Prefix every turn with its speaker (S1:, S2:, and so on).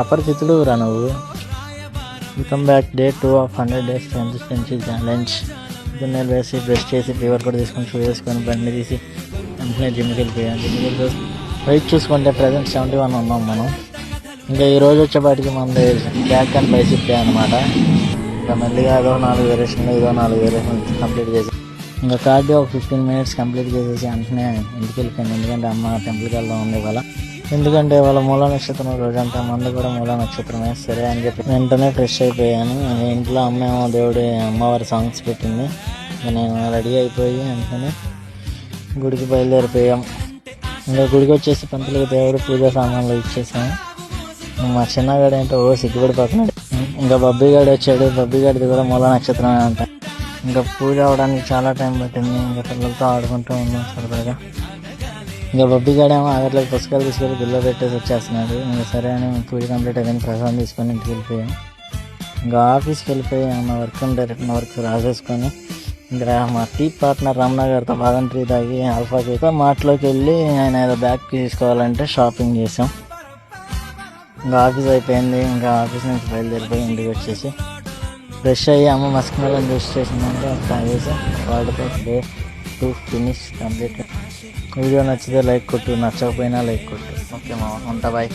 S1: అపరిచితుడు రా నువ్వు. Welcome back. Day 2 of 100 days consistency challenge. పొద్దున్నే వేసి బ్రష్ చేసి ఫీవర్ కూడా తీసుకొని షూ వేసుకొని బండి తీసి వెంటనే జిమ్కి వెళ్ళిపోయాం. జిమ్కి వెళ్ళి వెయిట్ చూసుకుంటే ప్రజెంట్ 71 ఉన్నాం మనం. ఇంకా ఈరోజు వచ్చేపాటికి మన బ్యాక్ అండ్ బైసిప్ డే అనమాట. ఇంకా మెల్లిగా అదో 4 వేరియేషన్లు ఇదో 4 వేరియేషన్లు కంప్లీట్ చేసి ఇంకా కార్డియో 15 minutes కంప్లీట్ చేసేసి వెంటనే ఇంటికి వెళ్ళిపోయాను. ఎందుకంటే అమ్మ టెంపుల్కి వెళ్దాం ఉంది ఇవాళ. ఎందుకంటే వాళ్ళ మూలా నక్షత్రం రోజంతా మంది కూడా మూలా నక్షత్రమే. సరే అని చెప్పి వెంటనే ఫ్రెష్ అయిపోయాను. ఇంట్లో అమ్మేమో దేవుడి అమ్మవారి సాంగ్స్ పెట్టింది. నేను రెడీ అయిపోయి వెంటనే గుడికి బయలుదేరిపోయాం. ఇంకా గుడికి వచ్చేసి పంతులకి దేవుడు పూజా సామాన్లు ఇచ్చేసాము. మా చిన్నగాడు ఏంటో సిగ్గుపడిపోతున్నాడు. ఇంకా బబ్బీగాడు వచ్చాడు. బబ్బీగాడిది కూడా మూలా నక్షత్రమే అంట. ఇంకా పూజ అవడానికి చాలా టైం పట్టింది. ఇంకా పిల్లలతో ఆడుకుంటూ ఉన్నాం సరదాగా. ఇంకా బబ్బీగాడేమో ఆగట్లేదు, పుస్తకాలు తీసుకెళ్ళి గుళ్ళో పెట్టేసి వచ్చేస్తున్నాడు. ఇంకా సరే అని పూజ కంప్లీట్ అయ్యింది. ప్రసాదం తీసుకొని ఇంటికి వెళ్ళిపోయాం. ఇంకా ఆఫీస్కి వెళ్ళిపోయి ఏమన్నా వర్క్ ఉంటే రిటర్న్ వర్క్ రాసేసుకొని ఇంకా మా టీ పార్ట్నర్ రమణ గారితో బాదం టీ తాగి ఆల్ఫాకి మార్ట్లోకి వెళ్ళి ఆయన ఏదో బ్యాగ్ తీసుకోవాలంటే షాపింగ్ చేసాం. ఇంకా ఆఫీస్ అయిపోయింది. ఇంకా ఆఫీస్ నుంచి బయలుదేరిపోయి ఇంటికి వచ్చేసి ఫ్రెష్ అయ్యి అమ్మ మస్క్ మెలన్ జ్యూస్ చేసిందంటే తాగేసి వాటితో డే 2 ఫినిష్ కంప్లీట్. వీడియో నచ్చితే లైక్ కొట్టు, నచ్చకపోయినా లైక్ కొట్టు. ఓకే మా ఉంటా, బాయ్.